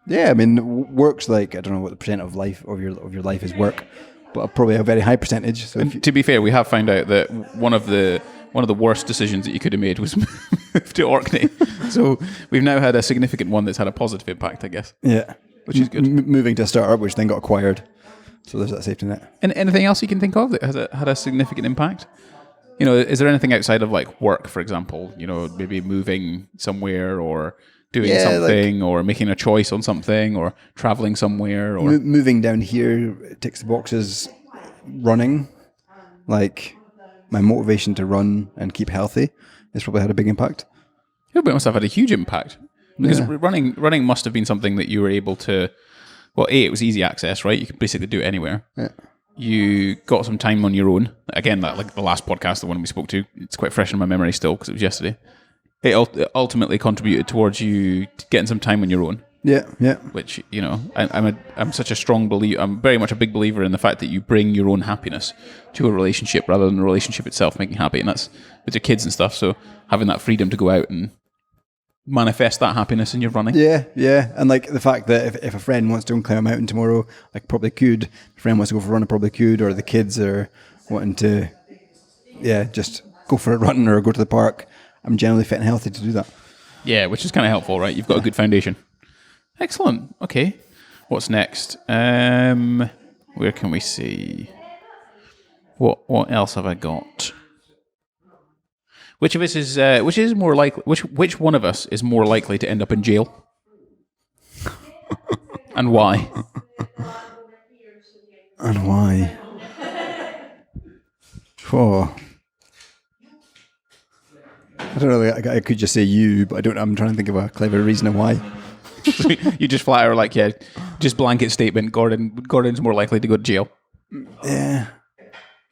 Yeah, I mean, work's like, I don't know what the percent of your life is work, but probably a very high percentage. So to be fair, we have found out that one of the worst decisions that you could have made was move to Orkney. So we've now had a significant one that's had a positive impact, I guess. Yeah. Which is good. Moving to a startup, which then got acquired. So there's that safety net. And anything else you can think of that has had a significant impact? You know, is there anything outside of like work, for example? You know, maybe moving somewhere or doing something or making a choice on something or traveling somewhere or moving down here ticks the boxes. Running, like my motivation to run and keep healthy has probably had a big impact. It must have had a huge impact because running must have been something that you were able to. Well, it was easy access, right? You could basically do it anywhere. Yeah. You got some time on your own. Again, like the last podcast, the one we spoke to, it's quite fresh in my memory still because it was yesterday. It ultimately contributed towards you getting some time on your own. Yeah, yeah. Which, you know, I'm such a strong believer. I'm very much a big believer in the fact that you bring your own happiness to a relationship rather than the relationship itself making happy, and that's with your kids and stuff. So having that freedom to go out and manifest that happiness in your running. Yeah. And like the fact that if a friend wants to go and climb a mountain tomorrow, like probably could. If a friend wants to go for a run, I probably could. Or the kids are wanting to, just go for a run or go to the park. I'm generally fit and healthy to do that. Yeah, which is kind of helpful, right? You've got a good foundation. Excellent. Okay. What's next? Where can we see? What else have I got? Which of us is more likely? Which one of us is more likely to end up in jail? And why? And why? Oh, I don't know. I could just say you, but I'm trying to think of a clever reason of why. You just flat are like, just blanket statement. Gordon's more likely to go to jail. Yeah,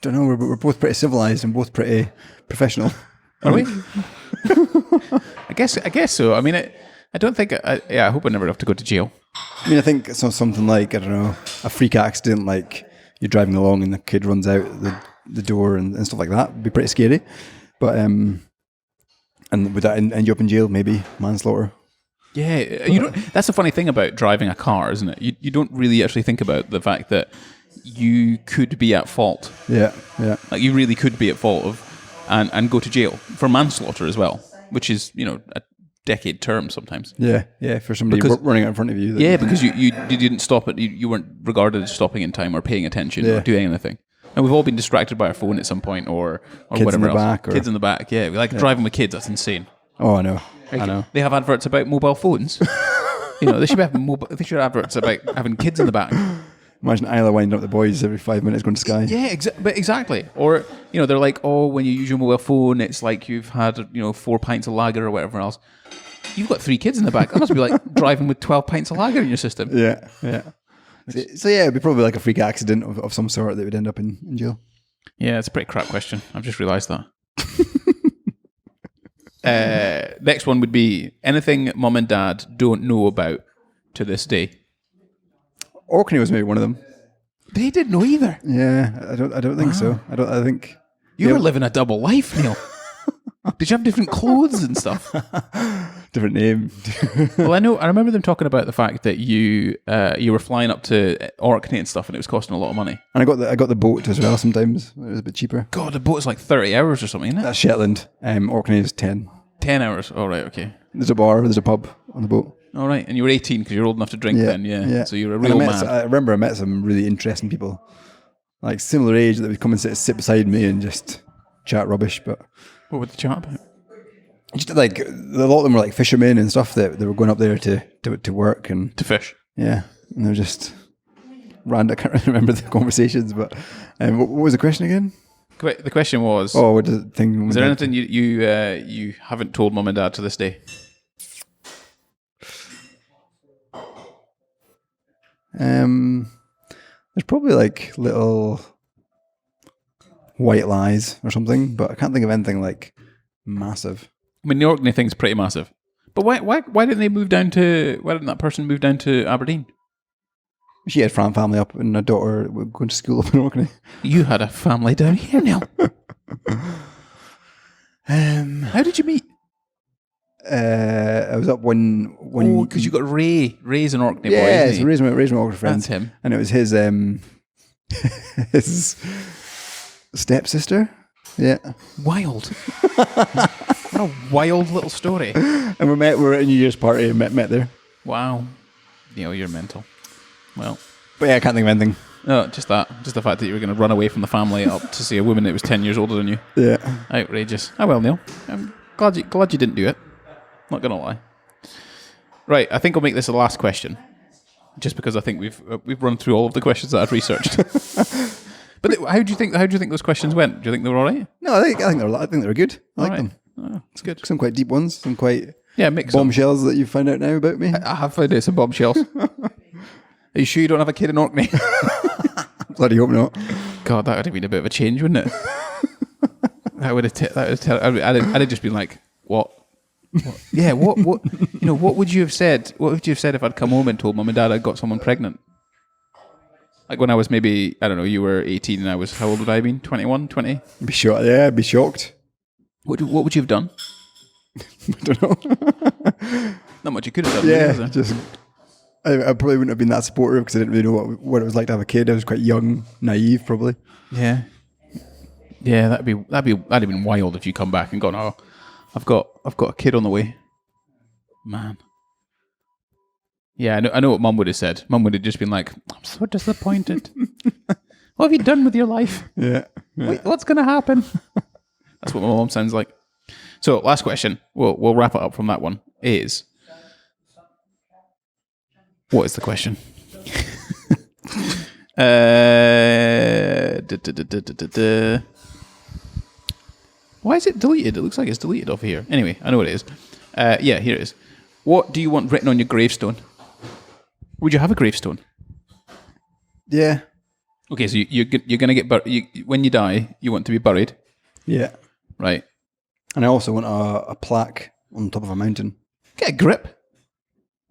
don't know. We're both pretty civilized and both pretty professional. Are we? I guess so. I mean, I don't think. I hope I never have to go to jail. I mean, I think something like, I don't know, a freak accident, like you're driving along and the kid runs out the door and stuff like that would be pretty scary. But And would that end you up in jail? Maybe manslaughter. Yeah, you don't. That's the funny thing about driving a car, isn't it? You don't really actually think about the fact that you could be at fault. Yeah. Like you really could be at fault of, and go to jail for manslaughter as well, which is a decade term sometimes. Yeah. For somebody running out in front of you. Because you didn't stop it. You weren't regarded as stopping in time or paying attention or doing anything. And we've all been distracted by our phone at some point or kids whatever in the else. Back Kids in the back. Yeah, we like driving with kids. That's insane. Oh, I know. I know. They have adverts about mobile phones. They should have They should have adverts about having kids in the back. Imagine Isla winding up the boys every 5 minutes going to Sky. Yeah, exactly. Or they're like, oh, when you use your mobile phone, it's like you've had 4 pints of lager or whatever else. You've got 3 kids in the back. That must be like driving with 12 pints of lager in your system. Yeah. So yeah, it'd be probably like a freak accident of some sort that would end up in jail. Yeah, it's a pretty crap question. I've just realised that. Next one would be anything mum and dad don't know about to this day. Orkney was maybe one of them. They didn't know either. Yeah, I don't think so. I think you were living a double life, Neil. Did you have different clothes and stuff? Different name. Well, I remember them talking about the fact that you were flying up to Orkney and stuff, and it was costing a lot of money. And I got the boat as well. Sometimes it was a bit cheaper. God, the boat's like 30 hours or something, isn't it? That's Shetland. Orkney is 10. 10 hours. All right, okay. There's a bar. There's a pub on the boat. All right, and you were 18 because you're old enough to drink then, yeah. So you were a real man. I remember I met some really interesting people, like similar age, that would come and sit beside me and just chat rubbish. But what would they chat about? Just like a lot of them were like fishermen and stuff that they were going up there to work and to fish. Yeah, and they're just random. I can't really remember the conversations, but what was the question again? The question was. Oh, what does the thing? Is there anything you haven't told mum and dad to this day? There's probably like little white lies or something, but I can't think of anything like massive. I mean, the Orkney thing's pretty massive. But why didn't they move down to? Why didn't that person move down to Aberdeen? She had family up and a daughter going to school up in Orkney. You had a family down here, Neil. How did you meet? I was up when because you got Ray's an Orkney boy. Yeah, so Ray's my Orkney friend. That's him, and it was his his stepsister. Yeah, wild. What a wild little story. And we were at a New Year's party and met there. Wow, Neil, you're mental. Well, but yeah, I can't think of anything. No, just the fact that you were going to run away from the family up to see a woman that was 10 years older than you. Yeah, outrageous. Oh well, Neil, I'm glad you didn't do it. Not gonna lie. Right, I think I'll make this the last question, just because I think we've run through all of the questions that I've researched. But how do you think those questions went? Do you think they were all right? No, I think they were good. I like them. Oh, it's good. Some quite deep ones, some quite mix bombshells that you found out now about me. I have found out some bombshells. Are you sure you don't have a kid in Orkney? Bloody hope not. God, that would have been a bit of a change, wouldn't it? I'd have just been like, what? Yeah, what what would you have said? What would you have said if I'd come home and told mum and dad I'd got someone pregnant? Like when I was maybe, I don't know, you were 18 and I was, how old would I have been? 21, 20? I'd be shocked. What would you have done? I don't know. Not much you could have done. Yeah, really, just I probably wouldn't have been that supportive because I didn't really know what it was like to have a kid. I was quite young, naive, probably. Yeah, that'd have been wild if you come back and gone, oh, I've got a kid on the way, man. Yeah, I know what Mum would have said. Mum would have just been like, I'm so disappointed. What have you done with your life? Yeah. Wait, what's going to happen? That's what my mum sounds like. So, last question. We'll wrap it up from that one. Is, what is the question? Why is it deleted? It looks like it's deleted off here. Anyway, I know what it is. Yeah, here it is. What do you want written on your gravestone? Would you have a gravestone? Yeah. Okay, so you're going to get buried. When you die, you want to be buried? Yeah. Right. And I also want a plaque on top of a mountain. Get a grip.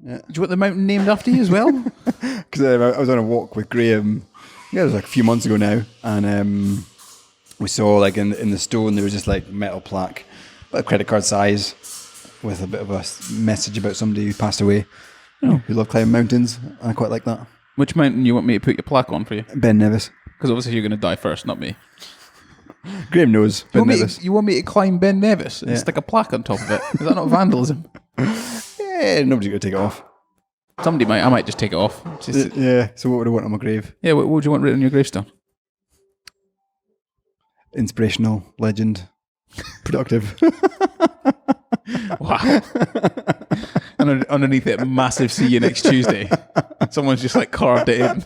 Yeah. Do you want the mountain named after you as well? Because I was on a walk with Graham, it was like a few months ago now, and we saw like in the stone there was just like metal plaque a credit card size with a bit of a message about somebody who passed away who loved climbing mountains. I quite like that. Which mountain you want me to put your plaque on for you? Ben Nevis. Because obviously you're going to die first, not me. Graham knows Ben Nevis. You want me to climb Ben Nevis and stick a plaque on top of it? Is that not vandalism? Yeah, nobody's going to take it off. Somebody might. I might just take it off. Yeah, so what would I want on my grave? Yeah, what would you want written on your gravestone? Inspirational, legend, productive. Wow. And underneath it, massive see you next Tuesday. Someone's just like carved it in.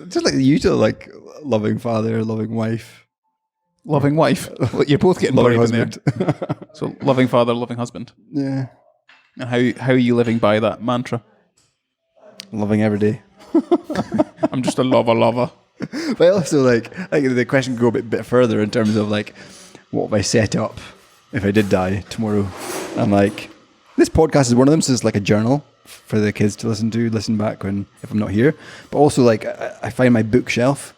Just like the usual, like loving father, loving wife. Loving wife. You're both getting Loving buried in husband. there. So loving father, loving husband. Yeah. And how are you living by that mantra? Loving every day. I'm just a lover. But also, like the question could go a bit further in terms of like, what have I set up if I did die tomorrow? I'm like, this podcast is one of them, so it's like a journal for the kids to listen back if I'm not here. But also, like, I find my bookshelf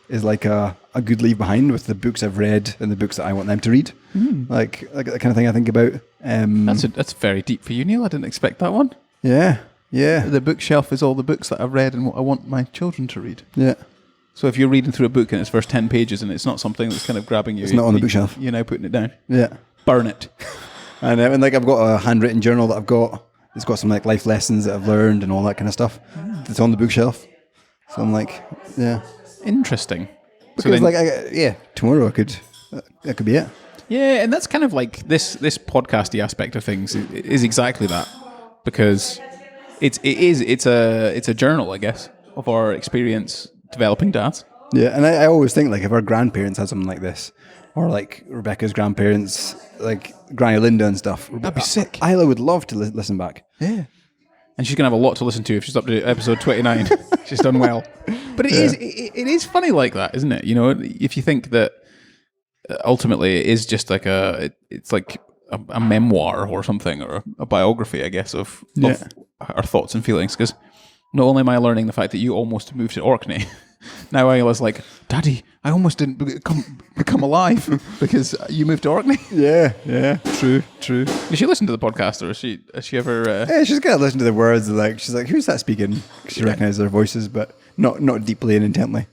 is like a good leave behind with the books I've read and the books that I want them to read. Like that kind of thing I think about. That's very deep for you, Neil. I didn't expect that one. Yeah. The bookshelf is all the books that I've read and what I want my children to read. Yeah. So if you're reading through a book and it's first 10 pages and it's not something that's kind of grabbing you, It's not on the bookshelf. You're now putting it down. Yeah. Burn it. And like I've got a handwritten journal that I've got. It's got some like life lessons that I've learned and all that kind of stuff. It's on the bookshelf. So I'm like, yeah. Interesting. Because tomorrow that could be it. Yeah, and that's kind of like this podcasty aspect of things is exactly that, because it's a journal, I guess, of our experience developing dads. Yeah, and I always think like if our grandparents had something like this, or like Rebecca's grandparents, like Granny Linda and stuff, that'd be sick. Isla would love to listen back. Yeah. And she's going to have a lot to listen to if she's up to episode 29. She's done well. But it is funny like that, isn't it? You know, if you think that ultimately it is just like it's like a memoir or something, or a biography, I guess, of our thoughts and feelings. Because not only am I learning the fact that you almost moved to Orkney, now Isla's like, Daddy, I almost didn't become alive because you moved to Orkney. Yeah. True. Did she listen to the podcast, or has she ever? Yeah, she's gonna listen to the words. Like she's like, who's that speaking? She recognizes their voices, but not deeply and intently.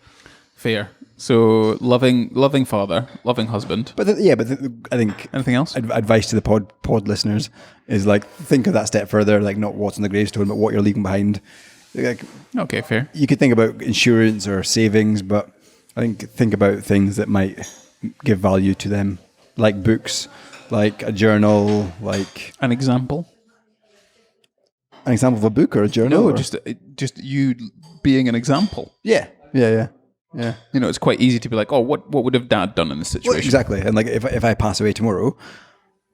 Fair. So loving father, loving husband. But I think anything else? Advice to the pod listeners is like, think of that step further. Like not what's on the gravestone, but what you're leaving behind. Like, okay, fair. You could think about insurance or savings, but I think about things that might give value to them, like books, like a journal, like an example. An example of a book or a journal? No, just you being an example. Yeah. You know, it's quite easy to be like, oh, what would have Dad done in this situation? Well, exactly. And like, if I pass away tomorrow,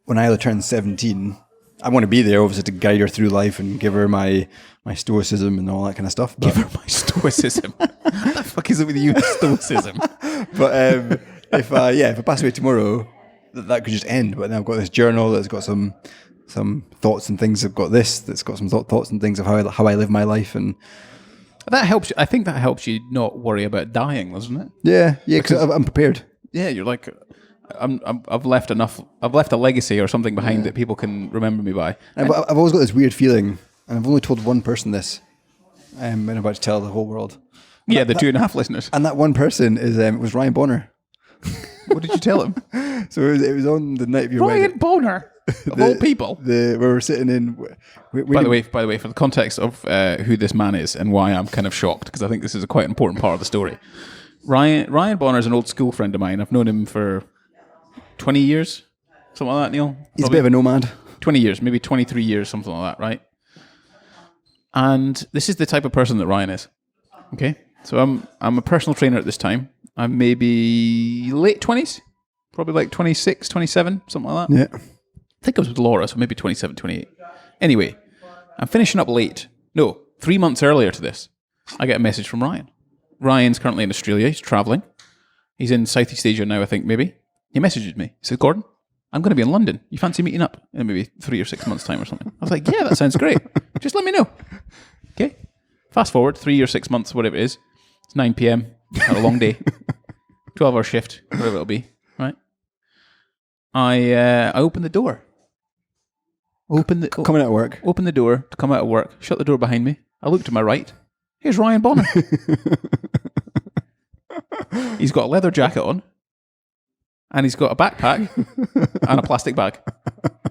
when Isla turns 17, I want to be there, obviously, to guide her through life and give her my stoicism and all that kind of stuff. Give her my stoicism. What the fuck is it with you and stoicism? But if I pass away tomorrow, that could just end. But then I've got this journal that's got some thoughts and things. I've got this that's got some thoughts and things of how I live my life, and that helps. I think that helps you not worry about dying, doesn't it? Yeah, because I'm prepared. Yeah, you're like, I've left a legacy or something behind that people can remember me by. I've always got this weird feeling, and I've only told one person this, and I'm about to tell the whole world. Yeah, the 2.5 listeners. And that one person was Ryan Bonner. What did you tell him? So it was on the night of your wedding. Ryan Bonner, of all people. We were sitting in. By the way, for the context of who this man is and why I'm kind of shocked, because I think this is a quite important part of the story. Ryan Bonner is an old school friend of mine. I've known him for 20 years, something like that, Neil. Probably. He's a bit of a nomad. 20 years, maybe 23 years, something like that, right? And this is the type of person that Ryan is. Okay, so I'm a personal trainer at this time. I'm maybe late 20s, probably like 26, 27, something like that. Yeah. I think I was with Laura, so maybe 27, 28. Anyway, I'm finishing up late. No, 3 months earlier to this, I get a message from Ryan. Ryan's currently in Australia. He's traveling. He's in Southeast Asia now, I think, maybe. He messages me. He says, Gordon, I'm going to be in London. You fancy meeting up in maybe 3 or 6 months' time or something? I was like, yeah, that sounds great. Just let me know. Okay. Fast forward 3 or 6 months, whatever it is. It's 9 p.m. Had a long day. 12-hour shift, whatever it'll be, right? I opened the door. Coming out of work. Open the door to come out of work. Shut the door behind me. I look to my right. Here's Ryan Bonner. He's got a leather jacket on. And he's got a backpack and a plastic bag.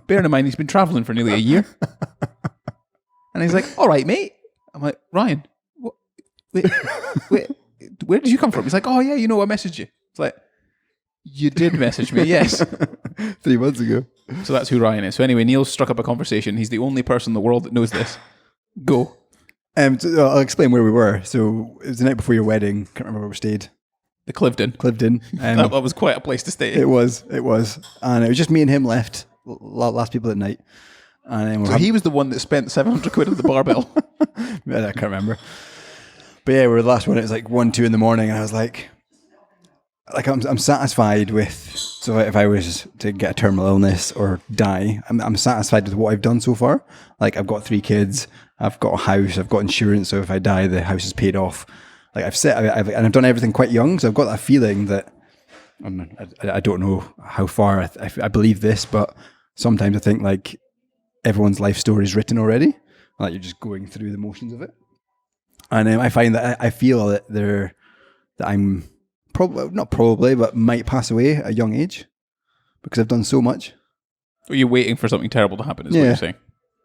Bearing in mind, he's been travelling for nearly a year. And he's like, all right, mate. I'm like, Ryan, wait, where did you come from? He's like, oh, yeah, I messaged you. It's like, you did message me, yes. 3 months ago. So that's who Ryan is. So anyway, Neil struck up a conversation. He's the only person in the world that knows this. Go. So I'll explain where we were. So it was the night before your wedding. Can't remember where we stayed. The Cliveden. That was quite a place to stay. It was. And it was just me and him left, last people at night. And so he was the one that spent 700 quid on the barbell. I can't remember. But yeah, we were the last one. It was like 1, 2 in the morning. And I was like I'm satisfied with, so if I was to get a terminal illness or die, I'm satisfied with what I've done so far. Like I've got 3 kids, I've got a house, I've got insurance. So if I die, the house is paid off. Like I've done everything quite young, so I've got that feeling that I don't know how far I believe this, but sometimes I think like everyone's life story is written already, like you're just going through the motions of it. And I find that I feel that I'm probably, but might pass away at a young age because I've done so much. Are you waiting for something terrible to happen? Is what you're saying?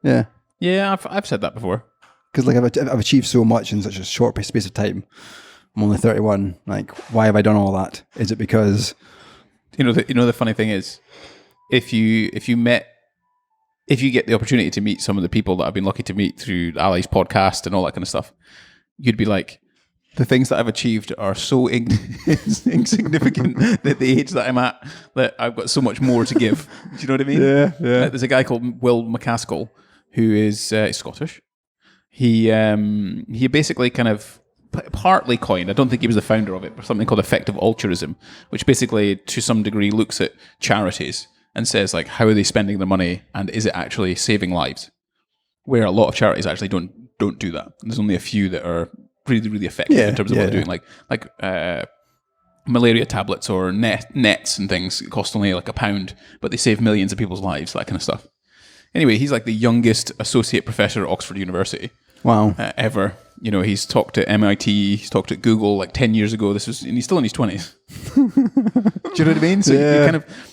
Yeah. Yeah, I've said that before. Because like I've achieved so much in such a short space of time. I'm only 31. Like, why have I done all that? Is it because the funny thing is, if you get the opportunity to meet some of the people that I've been lucky to meet through Ali's podcast and all that kind of stuff, you'd be like, the things that I've achieved are so insignificant at the age that I'm at that I've got so much more to give. Do you know what I mean? Yeah. There's a guy called Will McCaskill who is Scottish. He basically kind of partly coined, I don't think he was the founder of it, but something called effective altruism, which basically to some degree looks at charities and says like, how are they spending their money and is it actually saving lives? Where a lot of charities actually don't do that. There's only a few that are really, really effective in terms of what they're doing, like malaria tablets or nets and things cost only like £1, but they save millions of people's lives, that kind of stuff. Anyway, he's like the youngest associate professor at Oxford University. Wow. Ever. He's talked at MIT, he's talked at Google like 10 years ago. And he's still in his 20s. Do you know what I mean? So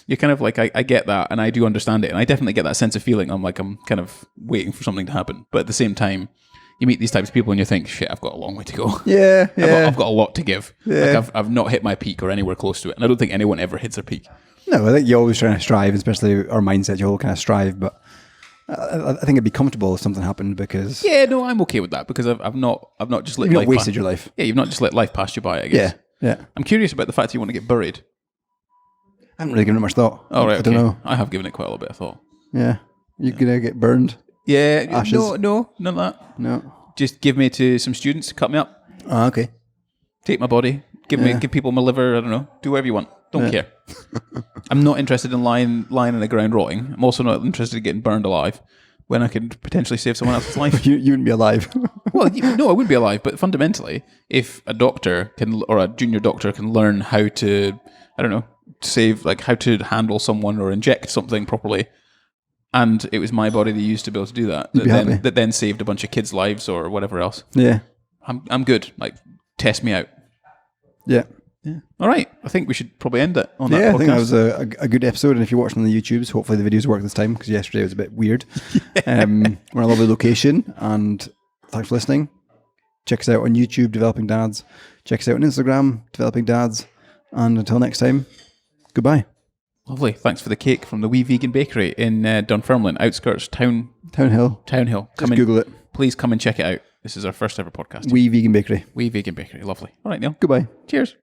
you're kind of like, I get that and I do understand it. And I definitely get that sense of feeling. I'm kind of waiting for something to happen. But at the same time, you meet these types of people and you think, shit, I've got a long way to go. Yeah. I've got a lot to give. Yeah. Like I've not hit my peak or anywhere close to it. And I don't think anyone ever hits their peak. No, I think you're always trying to strive, especially our mindset, you all kind of strive, but I think it'd be comfortable if something happened because... Yeah, no, I'm okay with that because I've not just let life... You've not wasted your life. Yeah, you've not just let life pass you by, I guess. Yeah. I'm curious about the fact that you want to get buried. I haven't really given it much thought. Oh, right, I don't know. I have given it quite a little bit of thought. Yeah. You're going to get burned? Yeah. Ashes? No, none of that. No. Just give me to some students, cut me up. Oh, okay. Take my body. Give people my liver, I don't know. Do whatever you want. Don't care. I'm not interested in lying in the ground rotting. I'm also not interested in getting burned alive when I could potentially save someone else's life. You wouldn't be alive. Well, no, I wouldn't be alive. But fundamentally, if a doctor or a junior doctor can learn how to, I don't know, save, like how to handle someone or inject something properly, and it was my body they used to be able to do that, that then saved a bunch of kids' lives or whatever else. Yeah. I'm good. Like, test me out. Yeah. All right. I think we should probably end it on that podcast. I think that was a good episode. And if you're watching on the YouTubes, hopefully the videos work this time because yesterday was a bit weird. We're in a lovely location and thanks for listening. Check us out on YouTube, Developing Dads. Check us out on Instagram, Developing Dads. And until next time, goodbye. Lovely. Thanks for the cake from the Wee Vegan Bakery in Dunfermline, outskirts Town Hill. Just Google it. Please come and check it out. This is our first ever podcast. Wee Vegan Bakery. Wee Vegan Bakery. Lovely. All right, Neil. Goodbye. Cheers.